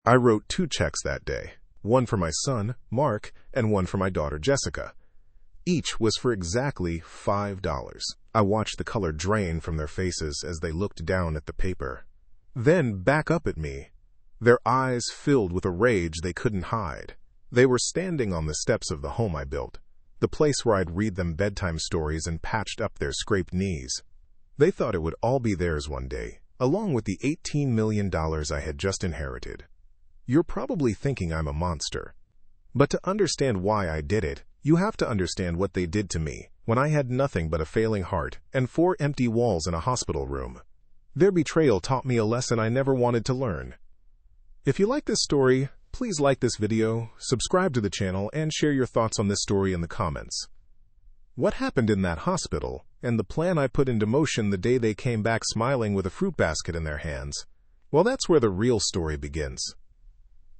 I wrote 2 checks that day, one for my son, Mark, and one for my daughter, Jessica. Each was for exactly $5. I watched the color drain from their faces as they looked down at the paper, then back up at me, their eyes filled with a rage they couldn't hide. They were standing on the steps of the home I built, the place where I'd read them bedtime stories and patched up their scraped knees. They thought it would all be theirs one day, along with the $18 million I had just inherited. You're probably thinking I'm a monster. But to understand why I did it, you have to understand what they did to me when I had nothing but a failing heart and 4 empty walls in a hospital room. Their betrayal taught me a lesson I never wanted to learn. If you like this story, please like this video, subscribe to the channel, and share your thoughts on this story in the comments. What happened in that hospital, and the plan I put into motion the day they came back smiling with a fruit basket in their hands, well, that's where the real story begins.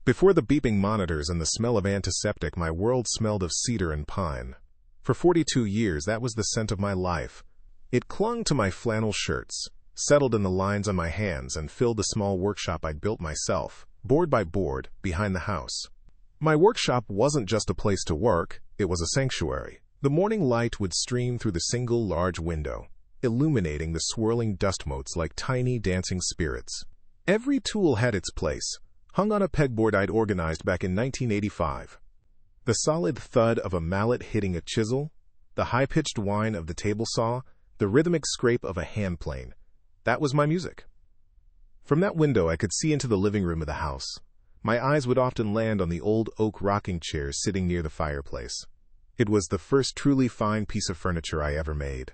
Before the beeping monitors and the smell of antiseptic, my world smelled of cedar and pine. For 42 years, that was the scent of my life. It clung to my flannel shirts, settled in the lines on my hands, and filled the small workshop I'd built myself, board by board, behind the house. My workshop wasn't just a place to work, it was a sanctuary. The morning light would stream through the single large window, illuminating the swirling dust motes like tiny dancing spirits. Every tool had its place, hung on a pegboard I'd organized back in 1985. The solid thud of a mallet hitting a chisel, the high-pitched whine of the table saw, the rhythmic scrape of a hand plane. That was my music. From that window, I could see into the living room of the house. My eyes would often land on the old oak rocking chairs sitting near the fireplace. It was the first truly fine piece of furniture I ever made.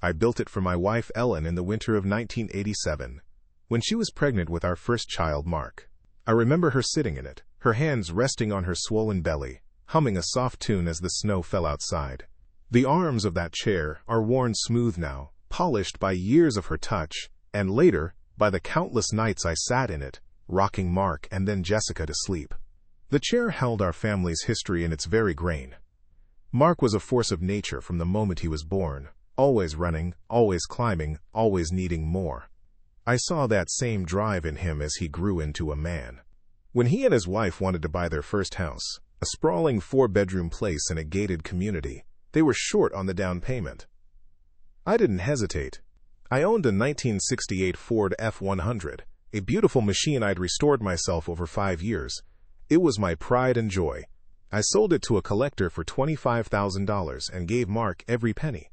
I built it for my wife, Ellen, in the winter of 1987, when she was pregnant with our first child, Mark. I remember her sitting in it, her hands resting on her swollen belly, humming a soft tune as the snow fell outside. The arms of that chair are worn smooth now, polished by years of her touch, and later, by the countless nights I sat in it, rocking Mark and then Jessica to sleep. The chair held our family's history in its very grain. Mark was a force of nature from the moment he was born, always running, always climbing, always needing more. I saw that same drive in him as he grew into a man. When he and his wife wanted to buy their first house, a sprawling 4-bedroom place in a gated community, they were short on the down payment. I didn't hesitate. I owned a 1968 Ford F-100, a beautiful machine I'd restored myself over 5 years. It was my pride and joy. I sold it to a collector for $25,000 and gave Mark every penny.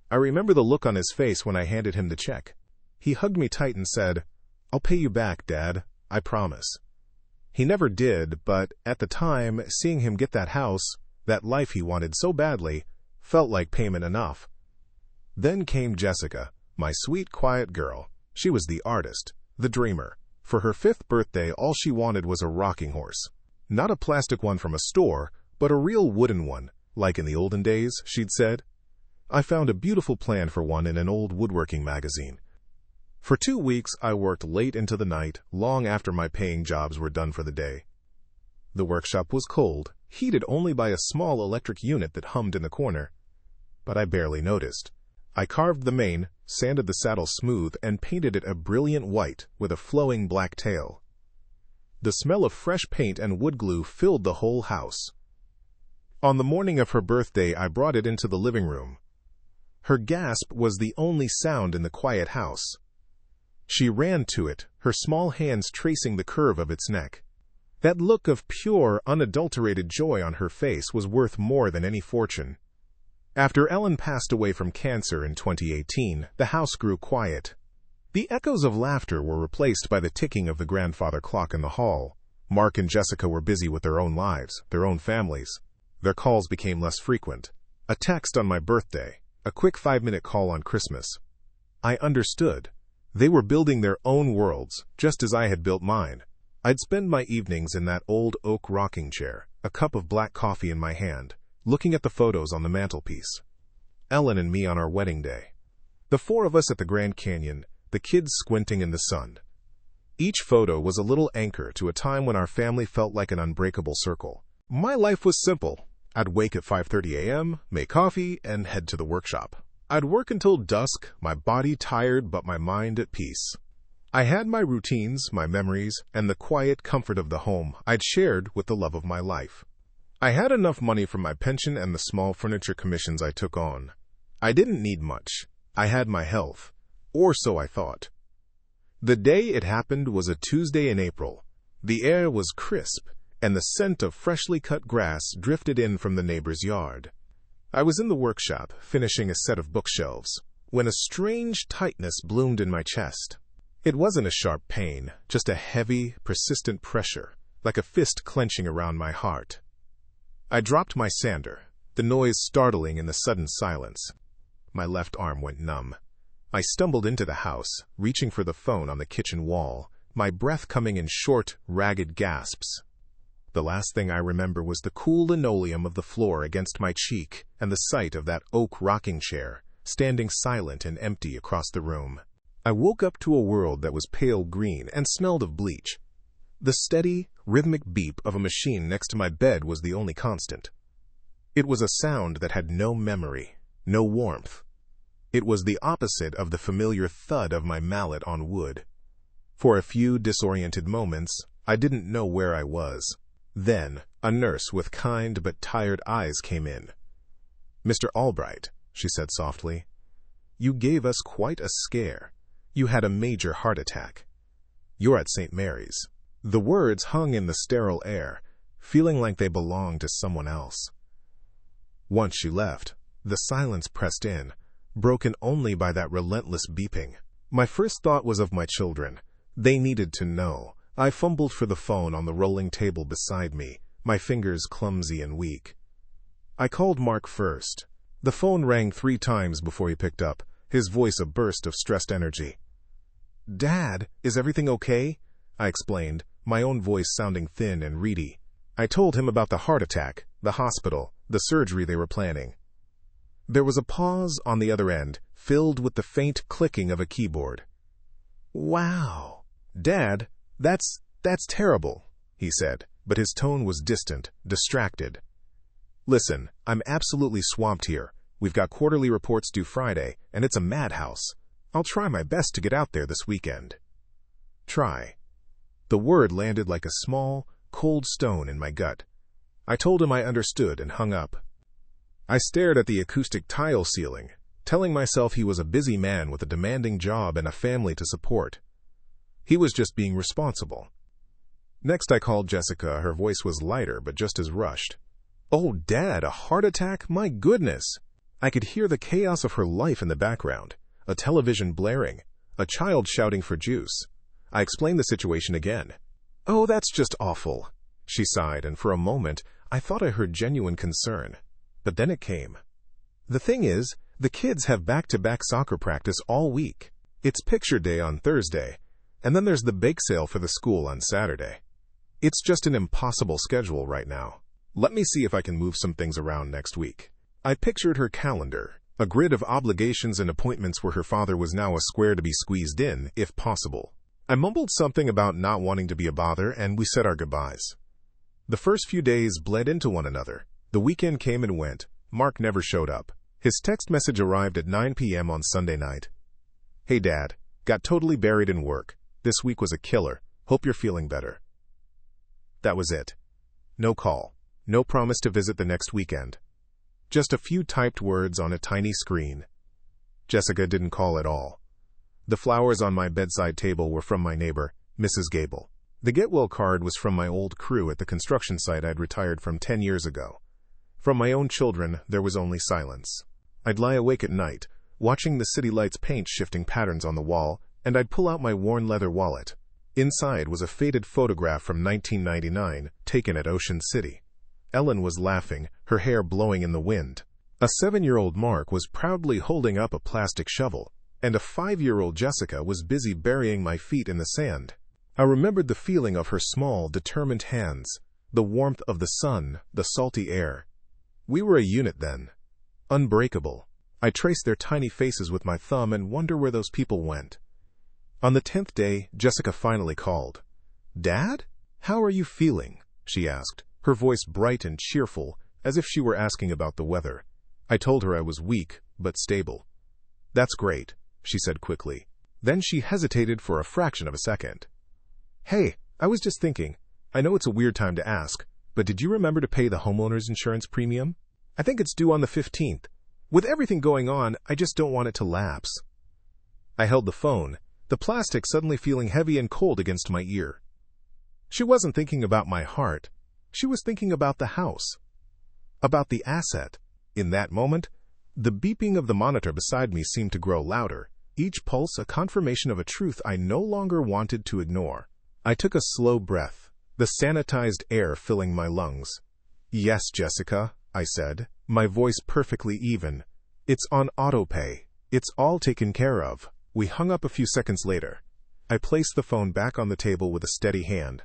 I remember the look on his face when I handed him the check. He hugged me tight and said, "I'll pay you back, Dad, I promise." He never did, but at the time, seeing him get that house, that life he wanted so badly, felt like payment enough. Then came Jessica, my sweet, quiet girl. She was the artist, the dreamer. For her 5th birthday, all she wanted was a rocking horse. Not a plastic one from a store, but a real wooden one, like in the olden days, she'd said. I found a beautiful plan for one in an old woodworking magazine. For 2 weeks, I worked late into the night, long after my paying jobs were done for the day. The workshop was cold, heated only by a small electric unit that hummed in the corner. But I barely noticed. I carved the mane, sanded the saddle smooth, and painted it a brilliant white with a flowing black tail. The smell of fresh paint and wood glue filled the whole house. On the morning of her birthday, I brought it into the living room. Her gasp was the only sound in the quiet house. She ran to it, her small hands tracing the curve of its neck. That look of pure, unadulterated joy on her face was worth more than any fortune. After Ellen passed away from cancer in 2018, the house grew quiet. The echoes of laughter were replaced by the ticking of the grandfather clock in the hall. Mark and Jessica were busy with their own lives, their own families. Their calls became less frequent. A text on my birthday, a quick 5-minute call on Christmas. I understood. They were building their own worlds, just as I had built mine. I'd spend my evenings in that old oak rocking chair, a cup of black coffee in my hand, looking at the photos on the mantelpiece. Ellen and me on our wedding day. The 4 of us at the Grand Canyon, the kids squinting in the sun. Each photo was a little anchor to a time when our family felt like an unbreakable circle. My life was simple. I'd wake at 5:30 a.m., make coffee, and head to the workshop. I'd work until dusk, my body tired but my mind at peace. I had my routines, my memories, and the quiet comfort of the home I'd shared with the love of my life. I had enough money from my pension and the small furniture commissions I took on. I didn't need much. I had my health. Or so I thought. The day it happened was a Tuesday in April. The air was crisp, and the scent of freshly cut grass drifted in from the neighbor's yard. I was in the workshop, finishing a set of bookshelves, when a strange tightness bloomed in my chest. It wasn't a sharp pain, just a heavy, persistent pressure, like a fist clenching around my heart. I dropped my sander, the noise startling in the sudden silence. My left arm went numb. I stumbled into the house, reaching for the phone on the kitchen wall, my breath coming in short, ragged gasps. The last thing I remember was the cool linoleum of the floor against my cheek and the sight of that oak rocking chair, standing silent and empty across the room. I woke up to a world that was pale green and smelled of bleach. The steady, rhythmic beep of a machine next to my bed was the only constant. It was a sound that had no memory, no warmth. It was the opposite of the familiar thud of my mallet on wood. For a few disoriented moments, I didn't know where I was. Then, a nurse with kind but tired eyes came in. "Mr. Albright," she said softly, "you gave us quite a scare. You had a major heart attack. You're at St. Mary's." The words hung in the sterile air, feeling like they belonged to someone else. Once she left, the silence pressed in, broken only by that relentless beeping. My first thought was of my children. They needed to know. I fumbled for the phone on the rolling table beside me, my fingers clumsy and weak. I called Mark first. The phone rang 3 times before he picked up, his voice a burst of stressed energy. "Dad, is everything okay?" I explained, my own voice sounding thin and reedy. I told him about the heart attack, the hospital, the surgery they were planning. There was a pause on the other end, filled with the faint clicking of a keyboard. "Wow. Dad, that's terrible," he said, but his tone was distant, distracted. "Listen, I'm absolutely swamped here. We've got quarterly reports due Friday, and it's a madhouse. I'll try my best to get out there this weekend." Try. The word landed like a small, cold stone in my gut. I told him I understood and hung up. I stared at the acoustic tile ceiling, telling myself he was a busy man with a demanding job and a family to support. He was just being responsible. Next I called Jessica. Her voice was lighter but just as rushed. "Oh, Dad, a heart attack? My goodness!" I could hear the chaos of her life in the background, a television blaring, a child shouting for juice. I explained the situation again. "Oh, that's just awful," she sighed, and for a moment I thought I heard genuine concern. But then it came. "The thing is, the kids have back-to-back soccer practice all week. It's picture day on Thursday, and then there's the bake sale for the school on Saturday. It's just an impossible schedule right now. Let me see if I can move some things around next week." I pictured her calendar, a grid of obligations and appointments where her father was now a square to be squeezed in, if possible. I mumbled something about not wanting to be a bother, and we said our goodbyes. The first few days bled into one another. The weekend came and went. Mark never showed up. His text message arrived at 9 p.m. on Sunday night. "Hey, Dad, got totally buried in work. This week was a killer. Hope you're feeling better." That was it. No call. No promise to visit the next weekend. Just a few typed words on a tiny screen. Jessica didn't call at all. The flowers on my bedside table were from my neighbor, Mrs. Gable. The get well card was from my old crew at the construction site I'd retired from 10 years ago. From my own children, there was only silence. I'd lie awake at night, watching the city lights paint shifting patterns on the wall, and I'd pull out my worn leather wallet. Inside was a faded photograph from 1999, taken at Ocean City. Ellen was laughing, her hair blowing in the wind. A 7-year-old Mark was proudly holding up a plastic shovel, and a 5-year-old Jessica was busy burying my feet in the sand. I remembered the feeling of her small, determined hands, the warmth of the sun, the salty air. We were a unit then. Unbreakable. I traced their tiny faces with my thumb and wonder where those people went. On the 10th day, Jessica finally called. "Dad? How are you feeling?" she asked, her voice bright and cheerful, as if she were asking about the weather. I told her I was weak, but stable. "That's great," she said quickly. Then she hesitated for a fraction of a second. "Hey, I was just thinking. I know it's a weird time to ask, but did you remember to pay the homeowner's insurance premium? I think it's due on the 15th. With everything going on, I just don't want it to lapse." I held the phone, the plastic suddenly feeling heavy and cold against my ear. She wasn't thinking about my heart. She was thinking about the house. About the asset. In that moment, the beeping of the monitor beside me seemed to grow louder, each pulse a confirmation of a truth I no longer wanted to ignore. I took a slow breath, the sanitized air filling my lungs. "Yes, Jessica," I said, my voice perfectly even. "It's on autopay. It's all taken care of." We hung up a few seconds later. I placed the phone back on the table with a steady hand.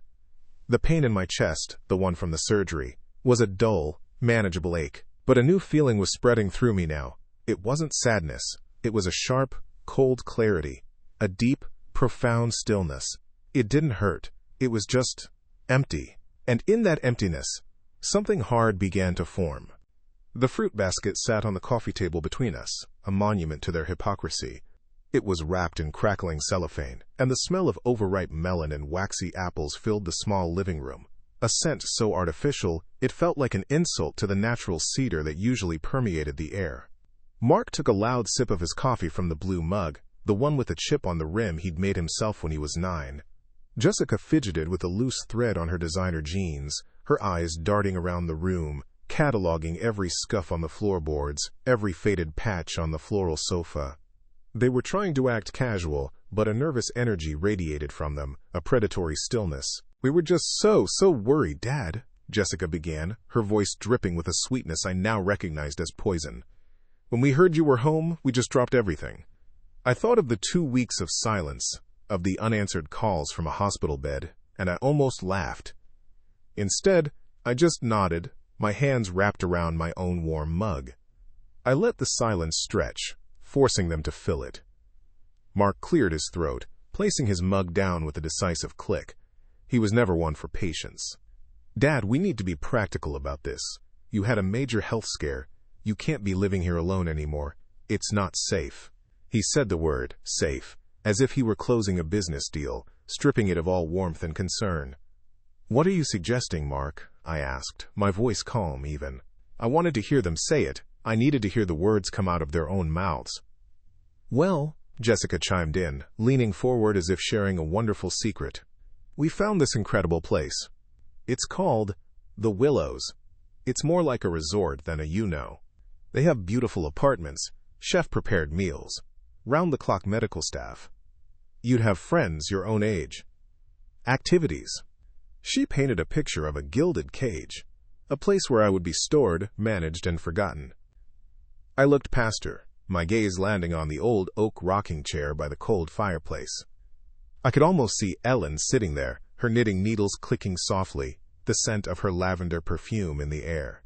The pain in my chest, the one from the surgery, was a dull, manageable ache. But a new feeling was spreading through me now. It wasn't sadness. It was a sharp, cold clarity. A deep, profound stillness. It didn't hurt. It was just empty. And in that emptiness, something hard began to form. The fruit basket sat on the coffee table between us, a monument to their hypocrisy. It was wrapped in crackling cellophane, and the smell of overripe melon and waxy apples filled the small living room. A scent so artificial, it felt like an insult to the natural cedar that usually permeated the air. Mark took a loud sip of his coffee from the blue mug, the one with a chip on the rim he'd made himself when he was 9. Jessica fidgeted with a loose thread on her designer jeans, her eyes darting around the room, cataloging every scuff on the floorboards, every faded patch on the floral sofa. They were trying to act casual, but a nervous energy radiated from them, a predatory stillness. "We were just so worried, Dad," Jessica began, her voice dripping with a sweetness I now recognized as poison. "When we heard you were home, we just dropped everything. I thought of the 2 weeks of silence, of the unanswered calls from a hospital bed, and I almost laughed. Instead, I just nodded, my hands wrapped around my own warm mug. I let the silence stretch, forcing them to fill it. Mark cleared his throat, placing his mug down with a decisive click. He was never one for patience. "Dad, we need to be practical about this. You had a major health scare. You can't be living here alone anymore. It's not safe." He said the word, safe, as if he were closing a business deal, stripping it of all warmth and concern. "What are you suggesting, Mark?" I asked, my voice calm even. I wanted to hear them say it. I needed to hear the words come out of their own mouths. "Well," Jessica chimed in, leaning forward as if sharing a wonderful secret. "We found this incredible place. It's called The Willows. It's more like a resort than a you-know. They have beautiful apartments, chef-prepared meals, round-the-clock medical staff. You'd have friends your own age. Activities." She painted a picture of a gilded cage, a place where I would be stored, managed, and forgotten. I looked past her, my gaze landing on the old oak rocking chair by the cold fireplace. I could almost see Ellen sitting there, her knitting needles clicking softly, the scent of her lavender perfume in the air.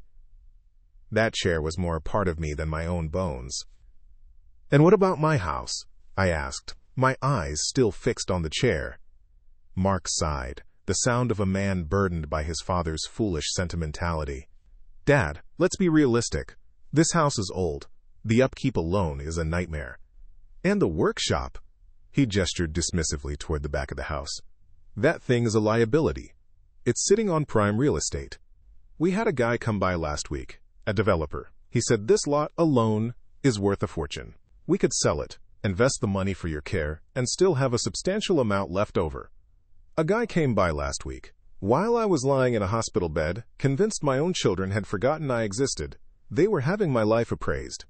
That chair was more a part of me than my own bones. "And what about my house?" I asked, my eyes still fixed on the chair. Mark sighed, the sound of a man burdened by his father's foolish sentimentality. "Dad, let's be realistic. This house is old. The upkeep alone is a nightmare. And the workshop." He gestured dismissively toward the back of the house. "That thing is a liability. It's sitting on prime real estate. We had a guy come by last week, a developer. He said this lot alone is worth a fortune. We could sell it, invest the money for your care, and still have a substantial amount left over. A guy came by last week. While I was lying in a hospital bed, convinced my own children had forgotten I existed, they were having my life appraised.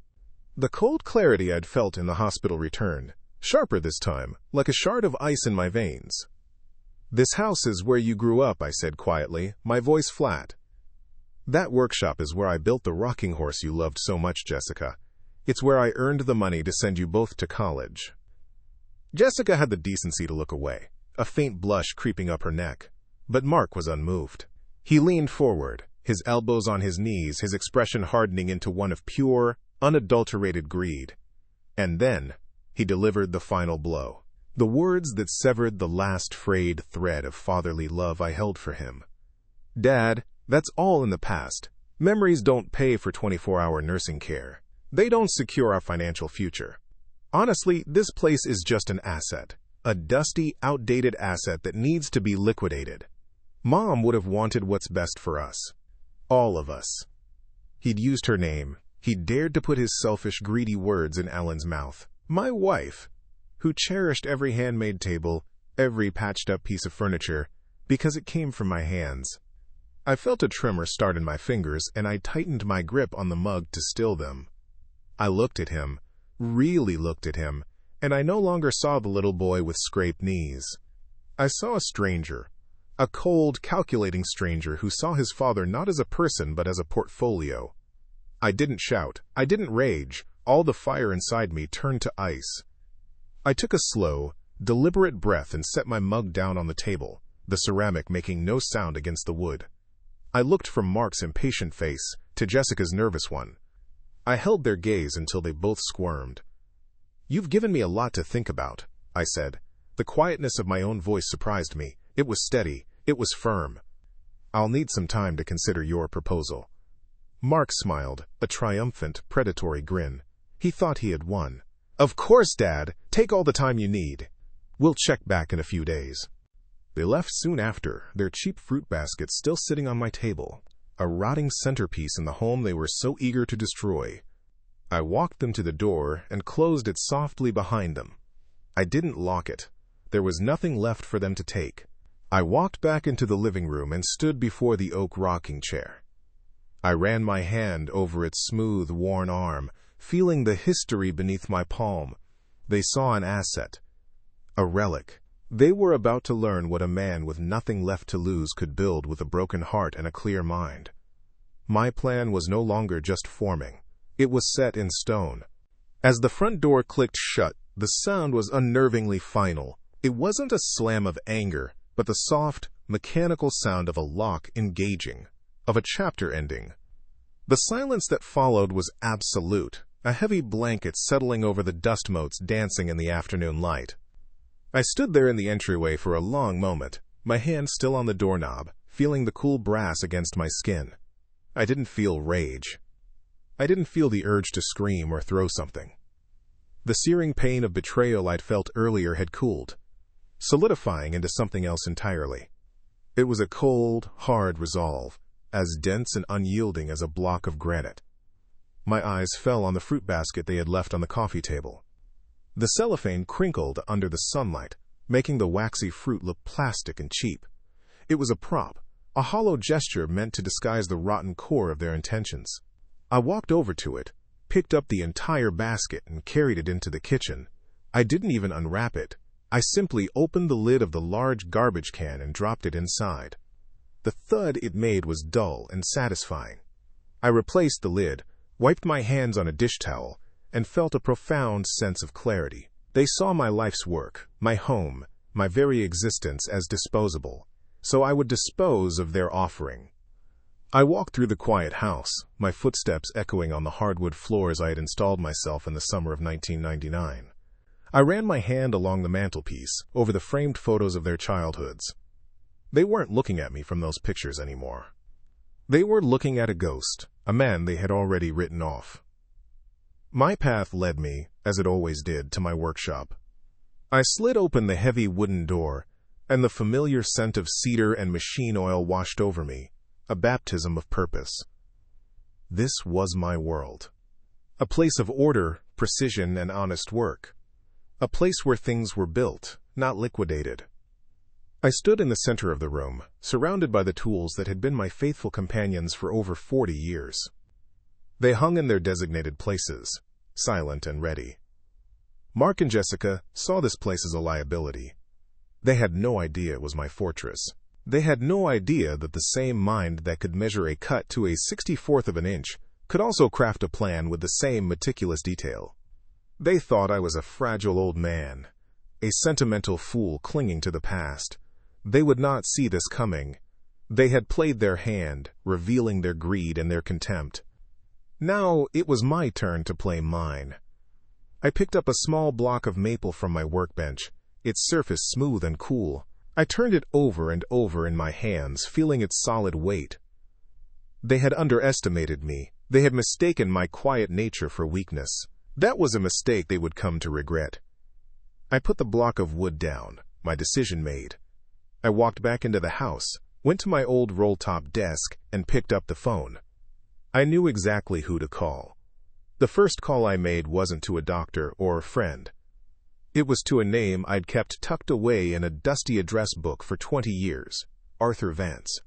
The cold clarity I'd felt in the hospital returned, sharper this time, like a shard of ice in my veins. "This house is where you grew up," I said quietly, my voice flat. "That workshop is where I built the rocking horse you loved so much, Jessica. It's where I earned the money to send you both to college." Jessica had the decency to look away, a faint blush creeping up her neck. But Mark was unmoved. He leaned forward, his elbows on his knees, his expression hardening into one of pure, unadulterated greed. And then, he delivered the final blow. The words that severed the last frayed thread of fatherly love I held for him. "Dad, that's all in the past. Memories don't pay for 24-hour nursing care. They don't secure our financial future. Honestly, this place is just an asset. A dusty, outdated asset that needs to be liquidated. Mom would have wanted what's best for us. All of us. He'd used her name. He'd dared to put his selfish, greedy words in Ellen's mouth. My wife, who cherished every handmade table, every patched-up piece of furniture, because it came from my hands. I felt a tremor start in my fingers, and I tightened my grip on the mug to still them. I looked at him, really looked at him, and I no longer saw the little boy with scraped knees. I saw a stranger, a cold, calculating stranger who saw his father not as a person but as a portfolio. I didn't shout. I didn't rage. All the fire inside me turned to ice. I took a slow, deliberate breath and set my mug down on the table, the ceramic making no sound against the wood. I looked from Mark's impatient face to Jessica's nervous one. I held their gaze until they both squirmed. "You've given me a lot to think about," I said. The quietness of my own voice surprised me. It was steady. It was firm. "I'll need some time to consider your proposal." Mark smiled, a triumphant, predatory grin. He thought he had won. "Of course, Dad. Take all the time you need. We'll check back in a few days." They left soon after, their cheap fruit baskets still sitting on my table, a rotting centerpiece in the home they were so eager to destroy. I walked them to the door and closed it softly behind them. I didn't lock it. There was nothing left for them to take. I walked back into the living room and stood before the oak rocking chair. I ran my hand over its smooth, worn arm, feeling the history beneath my palm. They saw an asset, a relic. They were about to learn what a man with nothing left to lose could build with a broken heart and a clear mind. My plan was no longer just forming. It was set in stone. As the front door clicked shut, the sound was unnervingly final. It wasn't a slam of anger, but the soft, mechanical sound of a lock engaging, of a chapter ending. The silence that followed was absolute, a heavy blanket settling over the dust motes dancing in the afternoon light. I stood there in the entryway for a long moment, my hand still on the doorknob, feeling the cool brass against my skin. I didn't feel rage. I didn't feel the urge to scream or throw something. The searing pain of betrayal I'd felt earlier had cooled, solidifying into something else entirely. It was a cold, hard resolve, as dense and unyielding as a block of granite. My eyes fell on the fruit basket they had left on the coffee table. The cellophane crinkled under the sunlight, making the waxy fruit look plastic and cheap. It was a prop, a hollow gesture meant to disguise the rotten core of their intentions. I walked over to it, picked up the entire basket and carried it into the kitchen. I didn't even unwrap it. I simply opened the lid of the large garbage can and dropped it inside. The thud it made was dull and satisfying. I replaced the lid, wiped my hands on a dish towel, and felt a profound sense of clarity. They saw my life's work, my home, my very existence as disposable, so I would dispose of their offering. I walked through the quiet house, my footsteps echoing on the hardwood floors I had installed myself in the summer of 1999. I ran my hand along the mantelpiece, over the framed photos of their childhoods. They weren't looking at me from those pictures anymore. They were looking at a ghost, a man they had already written off. My path led me, as it always did, to my workshop. I slid open the heavy wooden door, and the familiar scent of cedar and machine oil washed over me, a baptism of purpose. This was my world. A place of order, precision, and honest work. A place where things were built, not liquidated. I stood in the center of the room, surrounded by the tools that had been my faithful companions for over 40 years. They hung in their designated places, silent and ready. Mark and Jessica saw this place as a liability. They had no idea it was my fortress. They had no idea that the same mind that could measure a cut to a 64th of an inch could also craft a plan with the same meticulous detail. They thought I was a fragile old man, a sentimental fool clinging to the past. They would not see this coming. They had played their hand, revealing their greed and their contempt. Now it was my turn to play mine. I picked up a small block of maple from my workbench, its surface smooth and cool. I turned it over and over in my hands, feeling its solid weight. They had underestimated me. They had mistaken my quiet nature for weakness. That was a mistake they would come to regret. I put the block of wood down, my decision made. I walked back into the house, went to my old roll-top desk, and picked up the phone. I knew exactly who to call. The first call I made wasn't to a doctor or a friend. It was to a name I'd kept tucked away in a dusty address book for 20 years, Arthur Vance.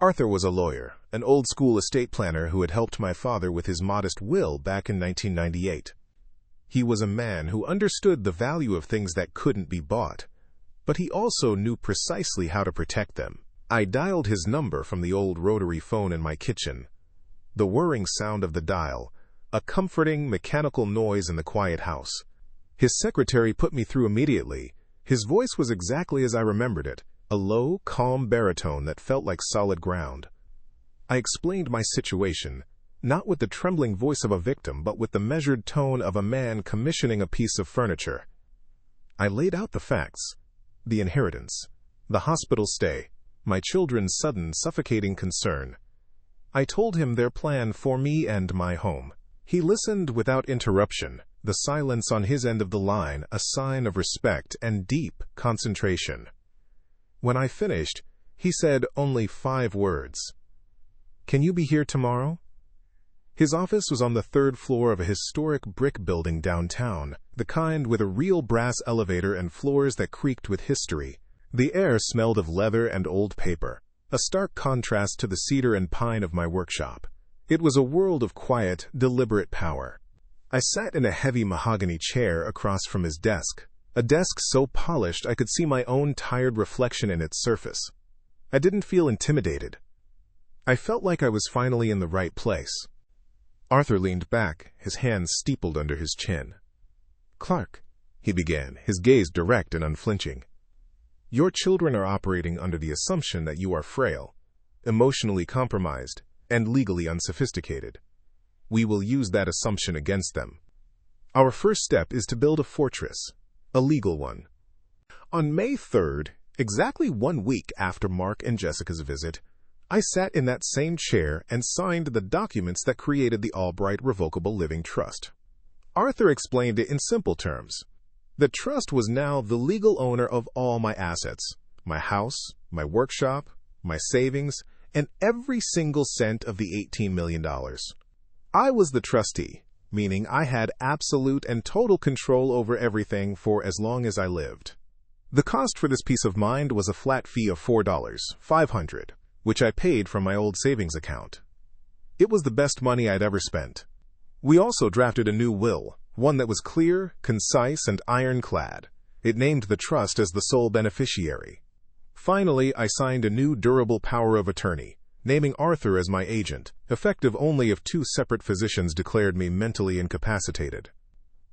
Arthur was a lawyer, an old-school estate planner who had helped my father with his modest will back in 1998. He was a man who understood the value of things that couldn't be bought, but he also knew precisely how to protect them. I dialed his number from the old rotary phone in my kitchen. The whirring sound of the dial, a comforting, mechanical noise in the quiet house. His secretary put me through immediately. His voice was exactly as I remembered it, a low, calm baritone that felt like solid ground. I explained my situation, not with the trembling voice of a victim, but with the measured tone of a man commissioning a piece of furniture. I laid out the facts: the inheritance, the hospital stay, my children's sudden, suffocating concern. I told him their plan for me and my home. He listened without interruption, the silence on his end of the line a sign of respect and deep concentration. When I finished, he said only 5 words. "Can you be here tomorrow?" His office was on the 3rd floor of a historic brick building downtown, the kind with a real brass elevator and floors that creaked with history. The air smelled of leather and old paper, a stark contrast to the cedar and pine of my workshop. It was a world of quiet, deliberate power. I sat in a heavy mahogany chair across from his desk, a desk so polished I could see my own tired reflection in its surface. I didn't feel intimidated. I felt like I was finally in the right place. Arthur leaned back, his hands steepled under his chin. "Clark," he began, his gaze direct and unflinching, "your children are operating under the assumption that you are frail, emotionally compromised, and legally unsophisticated. We will use that assumption against them. Our first step is to build a fortress, a legal one." On May 3rd, exactly 1 week after Mark and Jessica's visit, I sat in that same chair and signed the documents that created the Albright Revocable Living Trust. Arthur explained it in simple terms. The trust was now the legal owner of all my assets, my house, my workshop, my savings, and every single cent of the $18 million. I was the trustee, meaning I had absolute and total control over everything for as long as I lived. The cost for this peace of mind was a flat fee of $4,500, which I paid from my old savings account. It was the best money I'd ever spent. We also drafted a new will, one that was clear, concise, and ironclad. It named the trust as the sole beneficiary. Finally, I signed a new durable power of attorney, naming Arthur as my agent, effective only if 2 separate physicians declared me mentally incapacitated.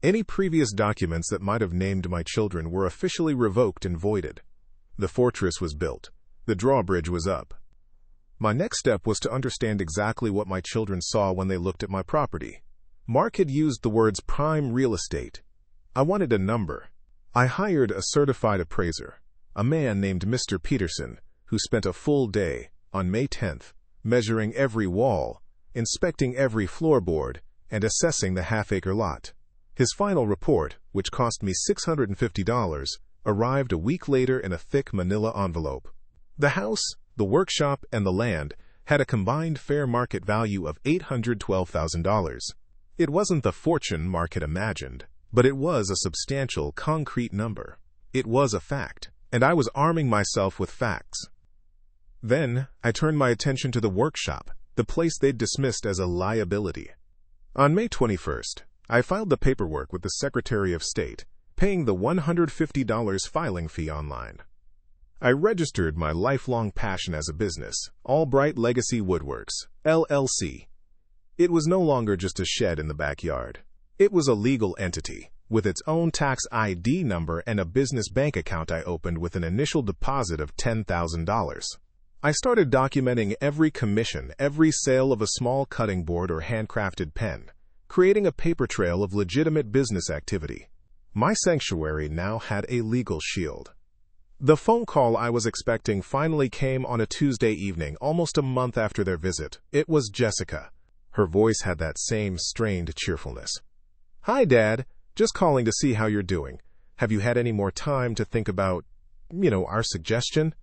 Any previous documents that might have named my children were officially revoked and voided. The fortress was built. The drawbridge was up. My next step was to understand exactly what my children saw when they looked at my property. Mark had used the words prime real estate. I wanted a number. I hired a certified appraiser, a man named Mr. Peterson, who spent a full day, on May 10th, measuring every wall, inspecting every floorboard, and assessing the half-acre lot. His final report, which cost me $650, arrived a week later in a thick manila envelope. The house, the workshop, and the land had a combined fair market value of $812,000. It wasn't the fortune Mark had imagined, but it was a substantial, concrete number. It was a fact, and I was arming myself with facts. Then, I turned my attention to the workshop, the place they'd dismissed as a liability. On May 21st, I filed the paperwork with the Secretary of State, paying the $150 filing fee online. I registered my lifelong passion as a business, Albright Legacy Woodworks, LLC. It was no longer just a shed in the backyard. It was a legal entity, with its own tax ID number and a business bank account I opened with an initial deposit of $10,000. I started documenting every commission, every sale of a small cutting board or handcrafted pen, creating a paper trail of legitimate business activity. My sanctuary now had a legal shield. The phone call I was expecting finally came on a Tuesday evening, almost a month after their visit. It was Jessica. Her voice had that same strained cheerfulness. Hi, Dad. Just calling to see how you're doing. Have you had any more time to think about, our suggestion?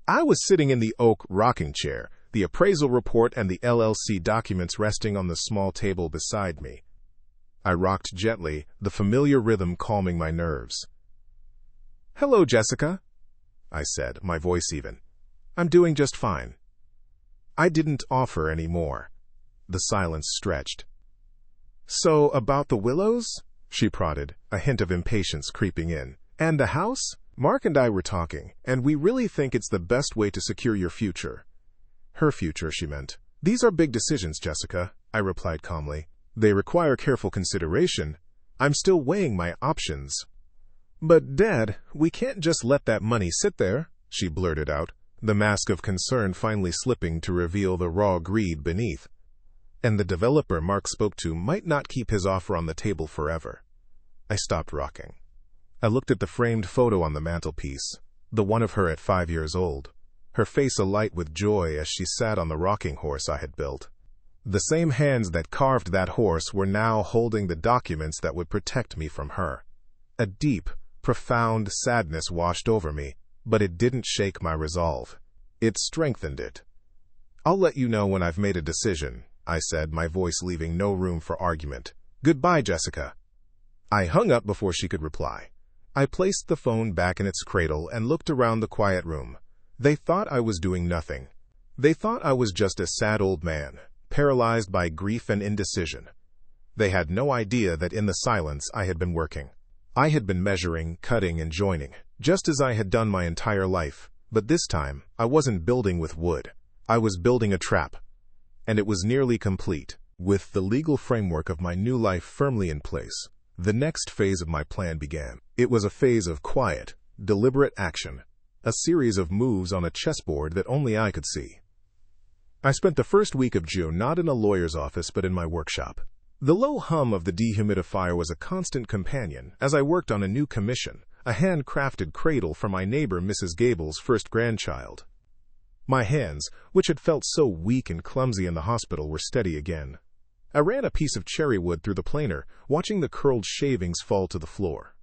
I was sitting in the oak rocking chair, the appraisal report and the LLC documents resting on the small table beside me. I rocked gently, the familiar rhythm calming my nerves. "Hello, Jessica," I said, my voice even. "I'm doing just fine." I didn't offer any more. The silence stretched. "So, about the Willows?" she prodded, a hint of impatience creeping in. "And the house? Mark and I were talking, and we really think it's the best way to secure your future." Her future, she meant. "These are big decisions, Jessica," I replied calmly. "They require careful consideration. I'm still weighing my options." "But, Dad, we can't just let that money sit there," she blurted out, the mask of concern finally slipping to reveal the raw greed beneath. "And the developer Mark spoke to might not keep his offer on the table forever." I stopped rocking. I looked at the framed photo on the mantelpiece, the one of her at 5 years old, her face alight with joy as she sat on the rocking horse I had built. The same hands that carved that horse were now holding the documents that would protect me from her. A deep, profound sadness washed over me, but it didn't shake my resolve. It strengthened it. "I'll let you know when I've made a decision," I said, my voice leaving no room for argument. "Goodbye, Jessica." I hung up before she could reply. I placed the phone back in its cradle and looked around the quiet room. They thought I was doing nothing. They thought I was just a sad old man, paralyzed by grief and indecision. They had no idea that in the silence I had been working. I had been measuring, cutting, and joining, just as I had done my entire life. But this time, I wasn't building with wood. I was building a trap. And it was nearly complete. With the legal framework of my new life firmly in place, the next phase of my plan began. It was a phase of quiet, deliberate action, a series of moves on a chessboard that only I could see. I spent the first week of June not in a lawyer's office but in my workshop. The low hum of the dehumidifier was a constant companion as I worked on a new commission, a handcrafted cradle for my neighbor Mrs. Gable's first grandchild. My hands, which had felt so weak and clumsy in the hospital, were steady again. I ran a piece of cherry wood through the planer, watching the curled shavings fall to the floor.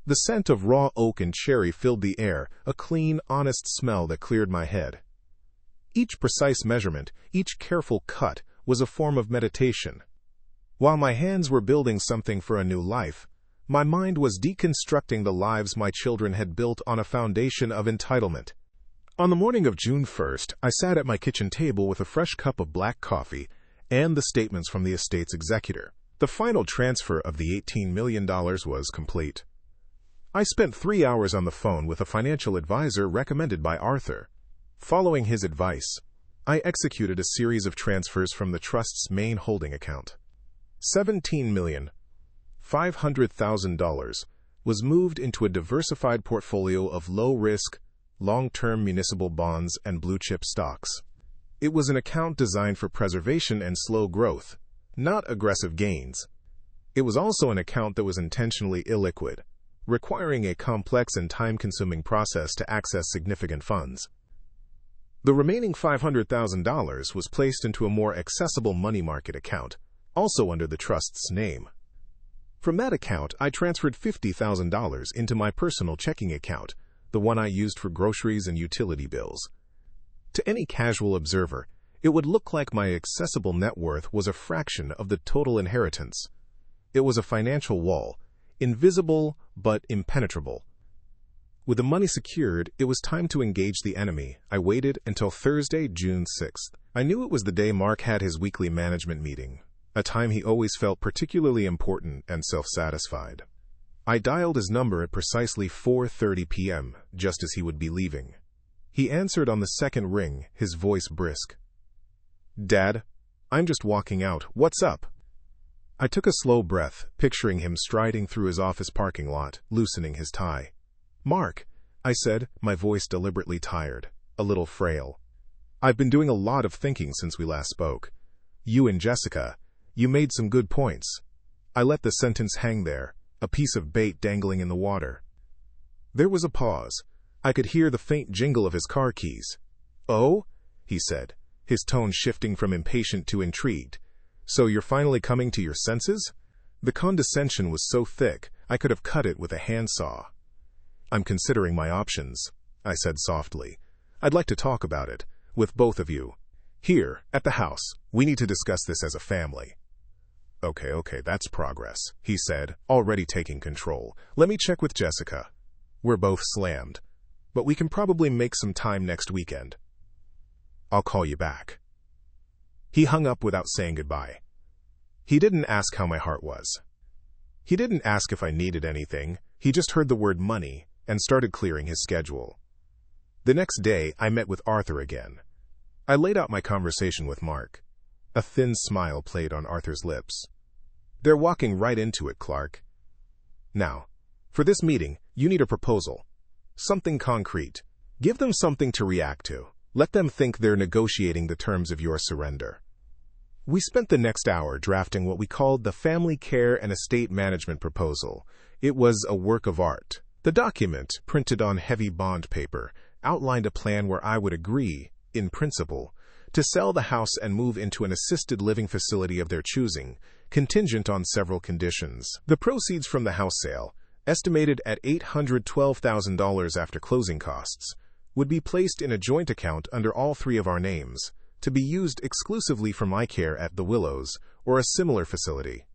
The scent of raw oak and cherry filled the air, a clean, honest smell that cleared my head. Each precise measurement, each careful cut, was a form of meditation. While my hands were building something for a new life, my mind was deconstructing the lives my children had built on a foundation of entitlement. On the morning of June 1st, I sat at my kitchen table with a fresh cup of black coffee and the statements from the estate's executor. The final transfer of the $18 million was complete. I spent 3 hours on the phone with a financial advisor recommended by Arthur. Following his advice, I executed a series of transfers from the trust's main holding account. $17,500,000 was moved into a diversified portfolio of low-risk, long-term municipal bonds and blue-chip stocks. It was an account designed for preservation and slow growth, not aggressive gains. It was also an account that was intentionally illiquid, requiring a complex and time-consuming process to access significant funds. The remaining $500,000 was placed into a more accessible money market account, also under the trust's name. From that account, I transferred $50,000 into my personal checking account, the one I used for groceries and utility bills. To any casual observer, it would look like my accessible net worth was a fraction of the total inheritance. It was a financial wall, invisible but impenetrable. With the money secured, it was time to engage the enemy. I waited until Thursday, June 6th. I knew it was the day Mark had his weekly management meeting, a time he always felt particularly important and self-satisfied. I dialed his number at precisely 4:30 p.m., just as he would be leaving. He answered on the second ring, his voice brisk. "Dad, I'm just walking out. What's up?" I took a slow breath, picturing him striding through his office parking lot, loosening his tie. "Mark," I said, my voice deliberately tired, a little frail. "I've been doing a lot of thinking since we last spoke. You and Jessica, you made some good points." I let the sentence hang there, a piece of bait dangling in the water. There was a pause. I could hear the faint jingle of his car keys. "Oh?" he said, his tone shifting from impatient to intrigued. "So you're finally coming to your senses?" The condescension was so thick, I could have cut it with a handsaw. "I'm considering my options," I said softly. "I'd like to talk about it, with both of you. Here, at the house, we need to discuss this as a family." Okay, that's progress," he said, already taking control. "Let me check with Jessica." We're both slammed, but we can probably make some time next weekend. "I'll call you back." He hung up without saying goodbye. He didn't ask how my heart was. He didn't ask if I needed anything. He just heard the word money and started clearing his schedule. The next day, I met with Arthur again. I laid out my conversation with Mark. A thin smile played on Arthur's lips. "They're walking right into it, Clark. Now, for this meeting, you need a proposal. Something concrete. Give them something to react to. Let them think they're negotiating the terms of your surrender." We spent the next hour drafting what we called the Family Care and Estate Management Proposal. It was a work of art. The document, printed on heavy bond paper, outlined a plan where I would agree, in principle, to sell the house and move into an assisted living facility of their choosing, contingent on several conditions. The proceeds from the house sale, estimated at $812,000 after closing costs, would be placed in a joint account under all three of our names, to be used exclusively for my care at the Willows or a similar facility.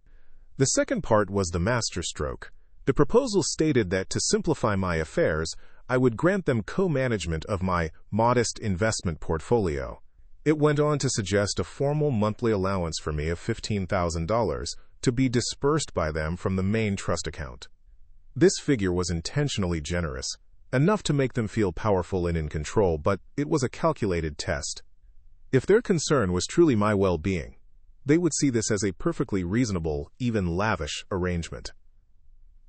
The second part was the masterstroke. The proposal stated that to simplify my affairs, I would grant them co-management of my modest investment portfolio. It went on to suggest a formal monthly allowance for me of $15,000 to be dispersed by them from the main trust account. This figure was intentionally generous, enough to make them feel powerful and in control, but it was a calculated test. If their concern was truly my well-being, they would see this as a perfectly reasonable, even lavish arrangement.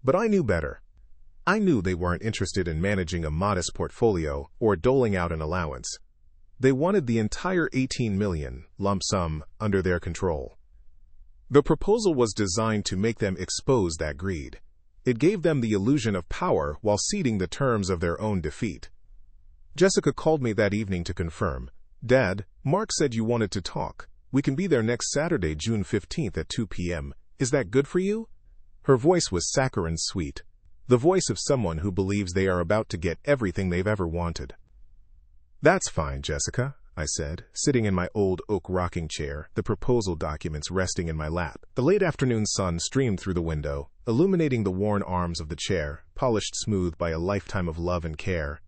But I knew better. I knew they weren't interested in managing a modest portfolio or doling out an allowance. They wanted the entire $18 million, lump sum, under their control. The proposal was designed to make them expose that greed. It gave them the illusion of power while ceding the terms of their own defeat. Jessica called me that evening to confirm. "Dad, Mark said you wanted to talk. We can be there next Saturday, June 15th at 2 p.m. Is that good for you?" Her voice was saccharine sweet, the voice of someone who believes they are about to get everything they've ever wanted. "That's fine, Jessica," I said, sitting in my old oak rocking chair, the proposal documents resting in my lap. The late afternoon sun streamed through the window, illuminating the worn arms of the chair, polished smooth by a lifetime of love and care.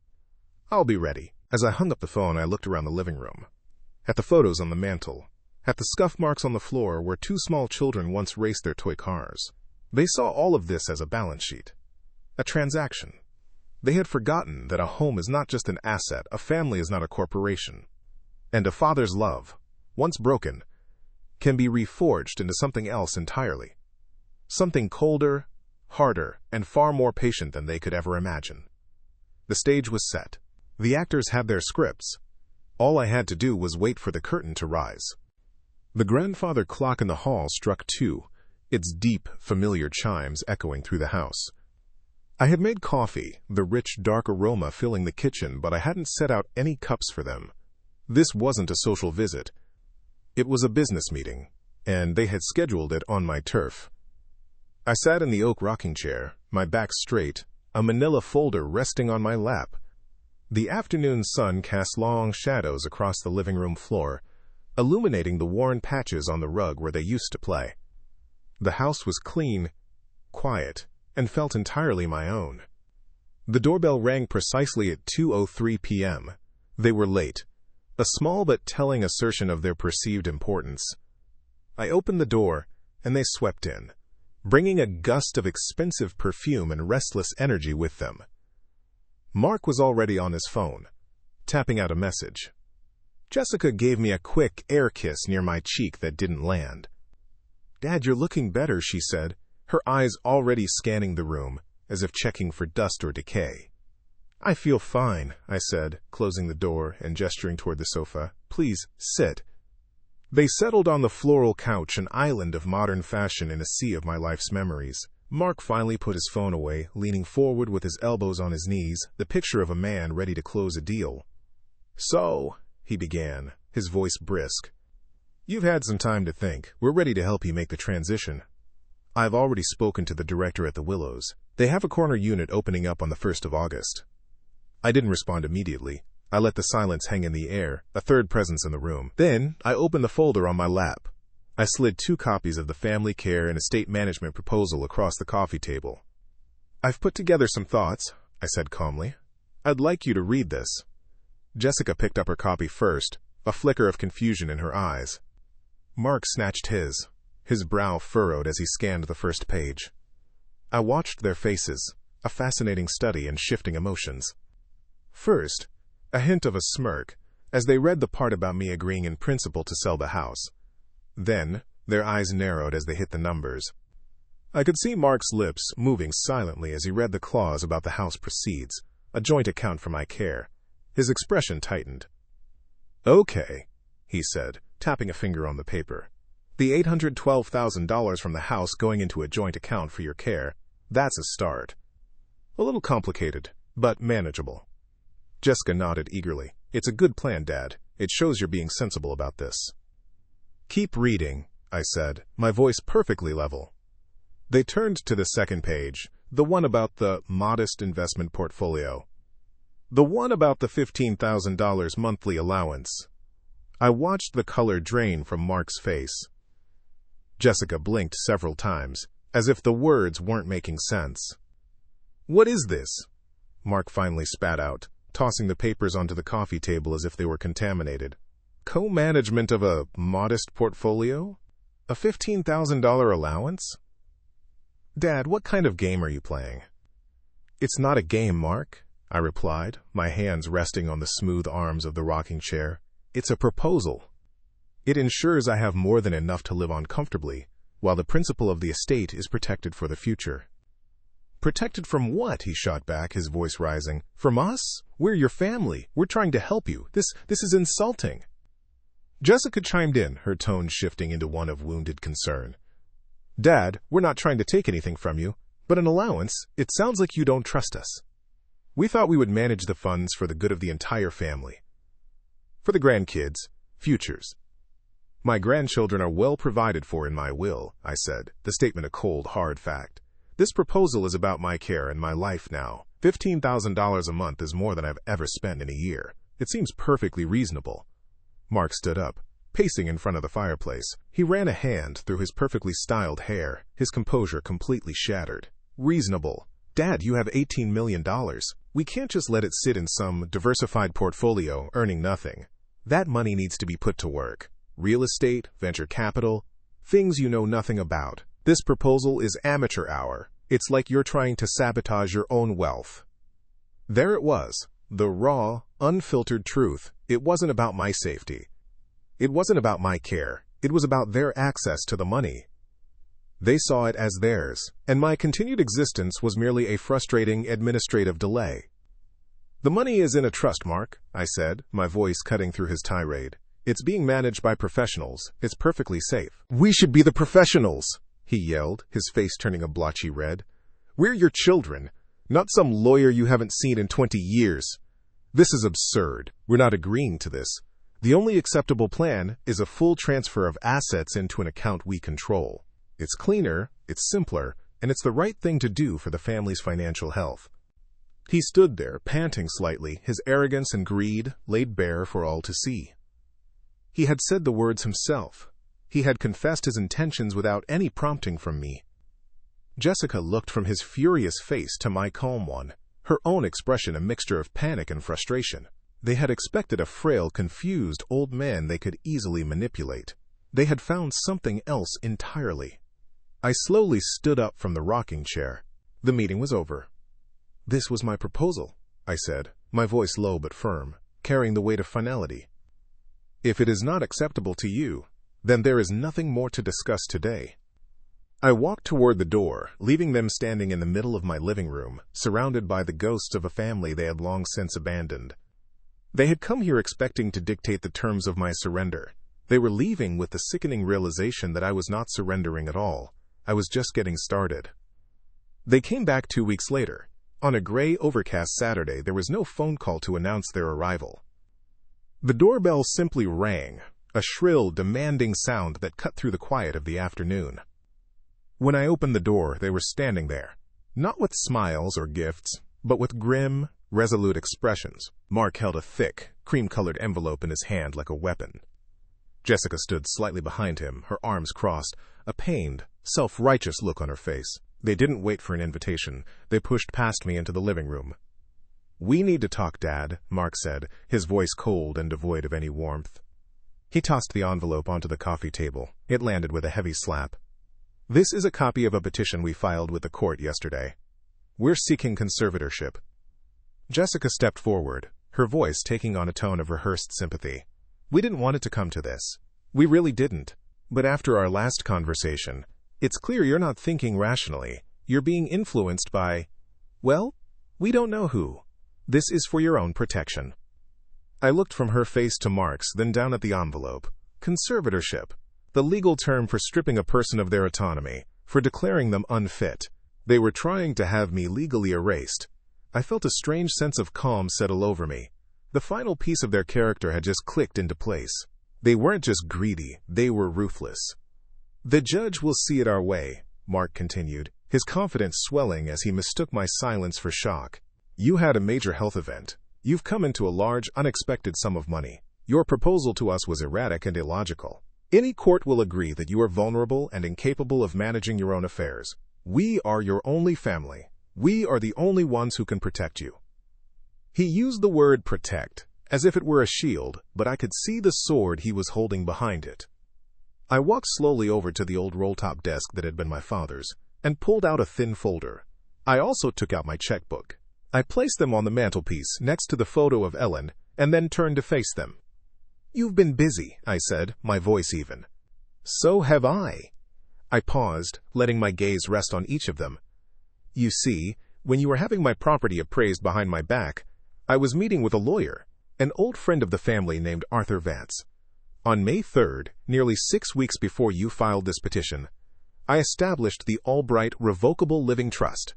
"I'll be ready." As I hung up the phone, I looked around the living room. At the photos on the mantel, at the scuff marks on the floor where two small children once raced their toy cars. They saw all of this as a balance sheet, a transaction. They had forgotten that a home is not just an asset, a family is not a corporation. And a father's love, once broken, can be reforged into something else entirely. Something colder, harder, and far more patient than they could ever imagine. The stage was set. The actors had their scripts. All I had to do was wait for the curtain to rise. The grandfather clock in the hall struck 2, its deep, familiar chimes echoing through the house. I had made coffee, the rich, dark aroma filling the kitchen, but I hadn't set out any cups for them. This wasn't a social visit. It was a business meeting, and they had scheduled it on my turf. I sat in the oak rocking chair, my back straight, a manila folder resting on my lap. The afternoon sun cast long shadows across the living room floor, illuminating the worn patches on the rug where they used to play. The house was clean, quiet, and felt entirely my own. The doorbell rang precisely at 2:03 p.m. They were late, a small but telling assertion of their perceived importance. I opened the door, and they swept in, bringing a gust of expensive perfume and restless energy with them. Mark was already on his phone, tapping out a message. Jessica gave me a quick air kiss near my cheek that didn't land. "Dad, you're looking better," she said, her eyes already scanning the room, as if checking for dust or decay. "I feel fine," I said, closing the door and gesturing toward the sofa. "Please, sit." They settled on the floral couch, an island of modern fashion in a sea of my life's memories. Mark finally put his phone away, leaning forward with his elbows on his knees, the picture of a man ready to close a deal. "So," he began, his voice brisk, "you've had some time to think. We're ready to help you make the transition." I've already spoken to the director at the Willows. They have a corner unit opening up on the 1st of August. I didn't respond immediately. I let the silence hang in the air, a third presence in the room. Then, I opened the folder on my lap. I slid 2 copies of the Family Care and Estate Management proposal across the coffee table. "I've put together some thoughts," I said calmly. "I'd like you to read this." Jessica picked up her copy first, a flicker of confusion in her eyes. Mark snatched his brow furrowed as he scanned the first page. I watched their faces, a fascinating study in shifting emotions. First, a hint of a smirk, as they read the part about me agreeing in principle to sell the house. Then, their eyes narrowed as they hit the numbers. I could see Mark's lips moving silently as he read the clause about the house proceeds, a joint account for my care. His expression tightened. "Okay," he said, tapping a finger on the paper. "The $812,000 from the house going into a joint account for your care, that's a start. A little complicated, but manageable." Jessica nodded eagerly. "It's a good plan, Dad. It shows you're being sensible about this." "Keep reading," I said, my voice perfectly level. They turned to the second page, the one about the modest investment portfolio. The one about the $15,000 monthly allowance. I watched the color drain from Mark's face. Jessica blinked several times, as if the words weren't making sense. "What is this?" Mark finally spat out, tossing the papers onto the coffee table as if they were contaminated. "Co-management of a modest portfolio? A $15,000 allowance? Dad, what kind of game are you playing?" "It's not a game, Mark," I replied, my hands resting on the smooth arms of the rocking chair. "It's a proposal. It ensures I have more than enough to live on comfortably, while the principal of the estate is protected for the future." "Protected from what?" he shot back, his voice rising. "From us? We're your family. We're trying to help you. This is insulting." Jessica chimed in, her tone shifting into one of wounded concern. "Dad, we're not trying to take anything from you, but an allowance, it sounds like you don't trust us. We thought we would manage the funds for the good of the entire family. For the grandkids' futures." "My grandchildren are well provided for in my will," I said, the statement a cold, hard fact. "This proposal is about my care and my life now. $15,000 a month is more than I've ever spent in a year. It seems perfectly reasonable." Mark stood up, pacing in front of the fireplace. He ran a hand through his perfectly styled hair, his composure completely shattered. "Reasonable? Dad, you have $18 million. We can't just let it sit in some diversified portfolio earning nothing. That money needs to be put to work. Real estate, venture capital, things you know nothing about. This proposal is amateur hour. It's like you're trying to sabotage your own wealth." There it was, the raw, unfiltered truth. It wasn't about my safety. It wasn't about my care. It was about their access to the money. They saw it as theirs, and my continued existence was merely a frustrating administrative delay. "The money is in a trust, Mark," I said, my voice cutting through his tirade. "It's being managed by professionals. It's perfectly safe." "We should be the professionals," he yelled, his face turning a blotchy red. "We're your children, not some lawyer you haven't seen in 20 years. This is absurd. We're not agreeing to this. The only acceptable plan is a full transfer of assets into an account we control. It's cleaner, it's simpler, and it's the right thing to do for the family's financial health." He stood there, panting slightly, his arrogance and greed laid bare for all to see. He had said the words himself. He had confessed his intentions without any prompting from me. Jessica looked from his furious face to my calm one, her own expression a mixture of panic and frustration. They had expected a frail, confused old man they could easily manipulate. They had found something else entirely. I slowly stood up from the rocking chair. The meeting was over. "This was my proposal," I said, my voice low but firm, carrying the weight of finality. "If it is not acceptable to you, then there is nothing more to discuss today." I walked toward the door, leaving them standing in the middle of my living room, surrounded by the ghosts of a family they had long since abandoned. They had come here expecting to dictate the terms of my surrender. They were leaving with the sickening realization that I was not surrendering at all. I was just getting started. They came back 2 weeks later. On a gray, overcast Saturday, there was no phone call to announce their arrival. The doorbell simply rang, a shrill, demanding sound that cut through the quiet of the afternoon. When I opened the door, they were standing there, not with smiles or gifts, but with grim, resolute expressions. Mark held a thick, cream-colored envelope in his hand like a weapon. Jessica stood slightly behind him, her arms crossed, a pained, self-righteous look on her face. They didn't wait for an invitation. They pushed past me into the living room. "We need to talk, Dad," Mark said, his voice cold and devoid of any warmth. He tossed the envelope onto the coffee table. It landed with a heavy slap. "This is a copy of a petition we filed with the court yesterday. We're seeking conservatorship." Jessica stepped forward, her voice taking on a tone of rehearsed sympathy. "We didn't want it to come to this. We really didn't. But after our last conversation, it's clear you're not thinking rationally. You're being influenced by, well, we don't know who. This is for your own protection." I looked from her face to Mark's, then down at the envelope. Conservatorship. The legal term for stripping a person of their autonomy, for declaring them unfit. They were trying to have me legally erased. I felt a strange sense of calm settle over me. The final piece of their character had just clicked into place. They weren't just greedy, they were ruthless. "The judge will see it our way," Mark continued, his confidence swelling as he mistook my silence for shock. "You had a major health event. You've come into a large, unexpected sum of money. Your proposal to us was erratic and illogical. Any court will agree that you are vulnerable and incapable of managing your own affairs. We are your only family. We are the only ones who can protect you." He used the word protect, as if it were a shield, but I could see the sword he was holding behind it. I walked slowly over to the old roll-top desk that had been my father's, and pulled out a thin folder. I also took out my checkbook. I placed them on the mantelpiece next to the photo of Ellen, and then turned to face them. "You've been busy," I said, my voice even. "So have I." I paused, letting my gaze rest on each of them. "You see, when you were having my property appraised behind my back, I was meeting with a lawyer, an old friend of the family named Arthur Vance. On May 3rd, nearly 6 weeks before you filed this petition, I established the Albright Revocable Living Trust."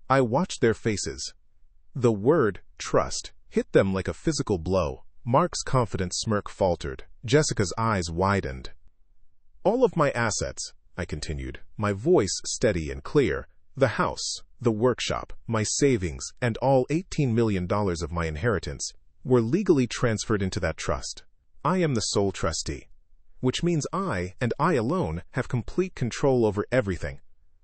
I watched their faces. The word trust hit them like a physical blow. Mark's confident smirk faltered. Jessica's eyes widened. "All of my assets," I continued, my voice steady and clear, "the house, the workshop, my savings, and all $18 million of my inheritance, were legally transferred into that trust. I am the sole trustee, which means I, and I alone, have complete control over everything.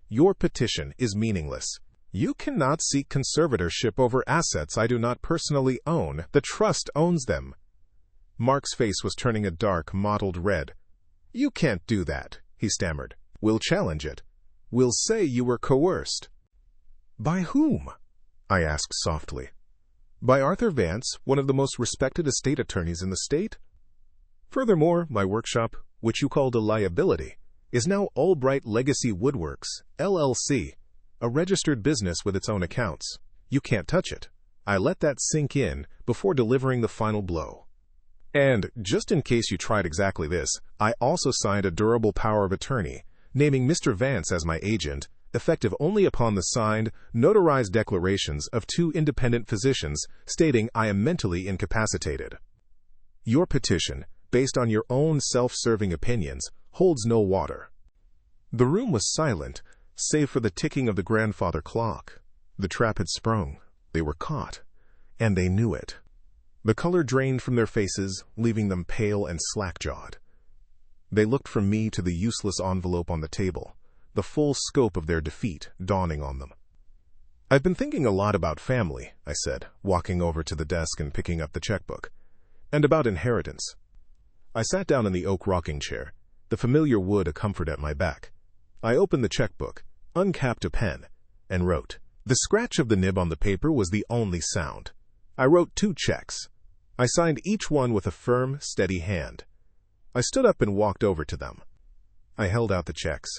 Your petition is meaningless. You cannot seek conservatorship over assets I do not personally own. The trust owns them." Mark's face was turning a dark, mottled red. "You can't do that," he stammered. "We'll challenge it. We'll say you were coerced." "By whom?" I asked softly. "By Arthur Vance, one of the most respected estate attorneys in the state. Furthermore, my workshop, which you called a liability, is now Albright Legacy Woodworks, LLC, a registered business with its own accounts. You can't touch it." I let that sink in before delivering the final blow. "And, just in case you tried exactly this, I also signed a durable power of attorney, naming Mr. Vance as my agent, effective only upon the signed, notarized declarations of 2 independent physicians stating I am mentally incapacitated. Your petition, based on your own self-serving opinions, holds no water." The room was silent, save for the ticking of the grandfather clock. The trap had sprung. They were caught. And they knew it. The color drained from their faces, leaving them pale and slack-jawed. They looked from me to the useless envelope on the table, the full scope of their defeat dawning on them. "I've been thinking a lot about family," I said, walking over to the desk and picking up the checkbook, "and about inheritance." I sat down in the oak rocking chair, the familiar wood a comfort at my back. I opened the checkbook, uncapped a pen, and wrote. The scratch of the nib on the paper was the only sound. I wrote 2 checks. I signed each one with a firm, steady hand. I stood up and walked over to them. I held out the checks.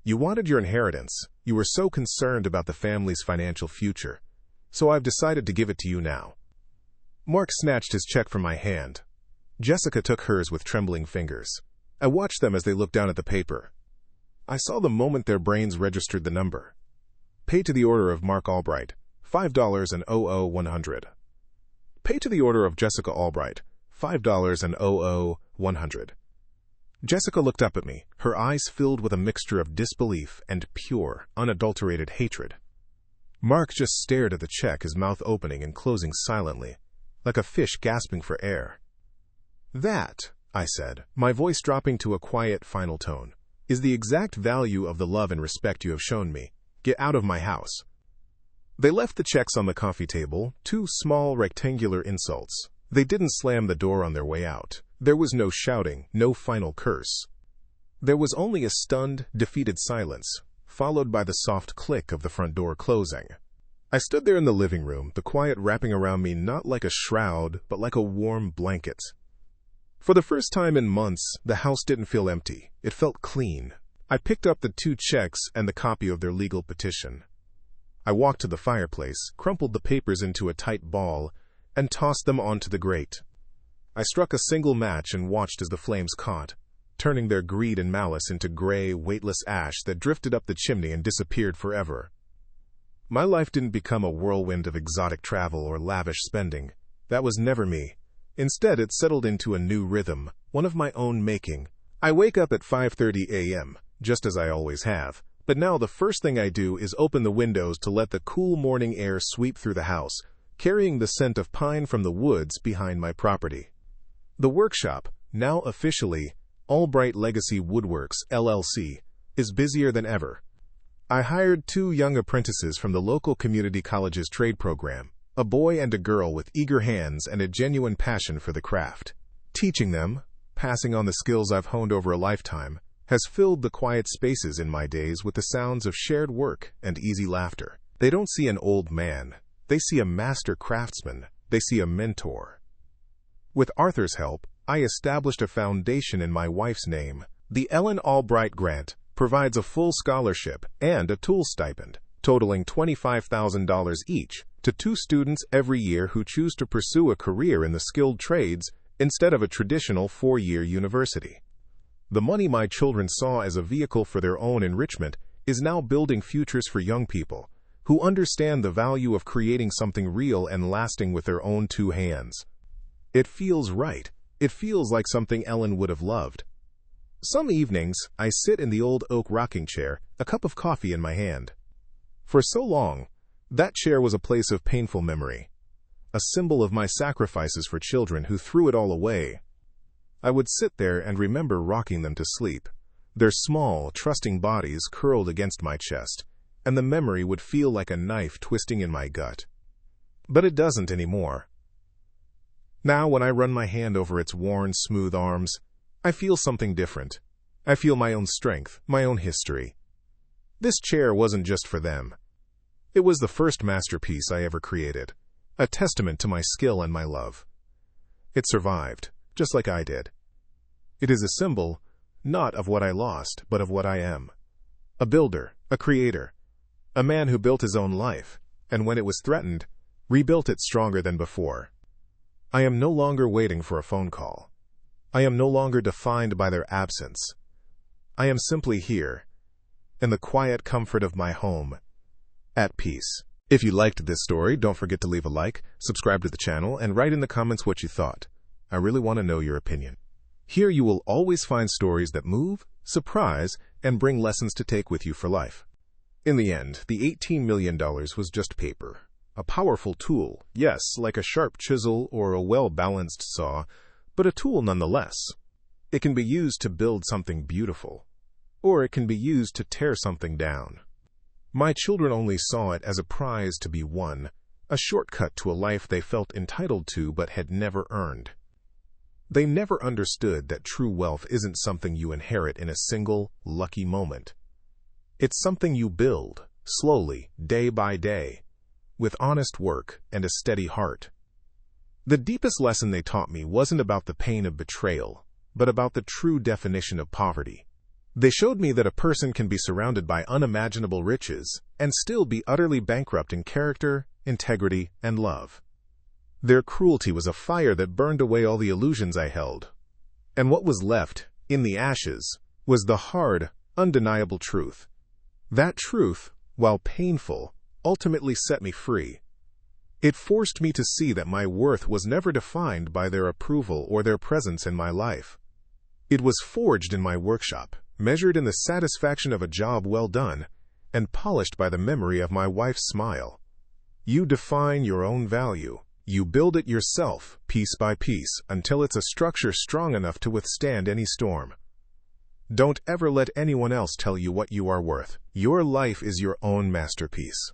"You wanted your inheritance. You were so concerned about the family's financial future. So I've decided to give it to you now." Mark snatched his check from my hand. Jessica took hers with trembling fingers. I watched them as they looked down at the paper. I saw the moment their brains registered the number. Pay to the order of Mark Albright, $5.00 Pay to the order of Jessica Albright, $5.00 Jessica looked up at me, her eyes filled with a mixture of disbelief and pure, unadulterated hatred. Mark just stared at the check, his mouth opening and closing silently, like a fish gasping for air. "That," I said, my voice dropping to a quiet, final tone, "is the exact value of the love and respect you have shown me. Get out of my house." They left the checks on the coffee table, two small, rectangular insults. They didn't slam the door on their way out. There was no shouting, no final curse. There was only a stunned, defeated silence, followed by the soft click of the front door closing. I stood there in the living room, the quiet wrapping around me not like a shroud, but like a warm blanket. For the first time in months, the house didn't feel empty. It felt clean. I picked up the two checks and the copy of their legal petition. I walked to the fireplace, crumpled the papers into a tight ball, and tossed them onto the grate. I struck a single match and watched as the flames caught, turning their greed and malice into gray, weightless ash that drifted up the chimney and disappeared forever. My life didn't become a whirlwind of exotic travel or lavish spending. That was never me. Instead, it settled into a new rhythm, one of my own making. I wake up at 5:30 a.m., just as I always have, but now the first thing I do is open the windows to let the cool morning air sweep through the house, carrying the scent of pine from the woods behind my property. The workshop, now officially Albright Legacy Woodworks, LLC, is busier than ever. I hired two young apprentices from the local community college's trade program, a boy and a girl with eager hands and a genuine passion for the craft. Teaching them, passing on the skills I've honed over a lifetime, has filled the quiet spaces in my days with the sounds of shared work and easy laughter. They don't see an old man. They see a master craftsman. They see a mentor. With Arthur's help, I established a foundation in my wife's name. The Ellen Albright Grant provides a full scholarship and a tool stipend, totaling $25,000 each, to two students every year who choose to pursue a career in the skilled trades instead of a traditional 4-year university. The money my children saw as a vehicle for their own enrichment is now building futures for young people who understand the value of creating something real and lasting with their own two hands. It feels right. It feels like something Ellen would have loved. Some evenings, I sit in the old oak rocking chair, a cup of coffee in my hand. For so long, that chair was a place of painful memory, a symbol of my sacrifices for children who threw it all away. I would sit there and remember rocking them to sleep, their small, trusting bodies curled against my chest, and the memory would feel like a knife twisting in my gut. But it doesn't anymore. Now, when I run my hand over its worn, smooth arms, I feel something different. I feel my own strength, my own history. This chair wasn't just for them. It was the first masterpiece I ever created, a testament to my skill and my love. It survived, just like I did. It is a symbol, not of what I lost, but of what I am. A builder, a creator, a man who built his own life, and when it was threatened, rebuilt it stronger than before. I am no longer waiting for a phone call. I am no longer defined by their absence. I am simply here, in the quiet comfort of my home, at peace. If you liked this story, don't forget to leave a like, subscribe to the channel, and write in the comments what you thought. I really want to know your opinion. Here you will always find stories that move, surprise, and bring lessons to take with you for life. In the end, the $18 million was just paper. A powerful tool, yes, like a sharp chisel or a well-balanced saw, but a tool nonetheless. It can be used to build something beautiful, or it can be used to tear something down. My children only saw it as a prize to be won, a shortcut to a life they felt entitled to but had never earned. They never understood that true wealth isn't something you inherit in a single, lucky moment. It's something you build, slowly, day by day, with honest work and a steady heart. The deepest lesson they taught me wasn't about the pain of betrayal, but about the true definition of poverty. They showed me that a person can be surrounded by unimaginable riches and still be utterly bankrupt in character, integrity, and love. Their cruelty was a fire that burned away all the illusions I held. And what was left, in the ashes, was the hard, undeniable truth. That truth, while painful, ultimately set me free. It forced me to see that my worth was never defined by their approval or their presence in my life. It was forged in my workshop, measured in the satisfaction of a job well done, and polished by the memory of my wife's smile. You define your own value. You build it yourself, piece by piece, until it's a structure strong enough to withstand any storm. Don't ever let anyone else tell you what you are worth. Your life is your own masterpiece.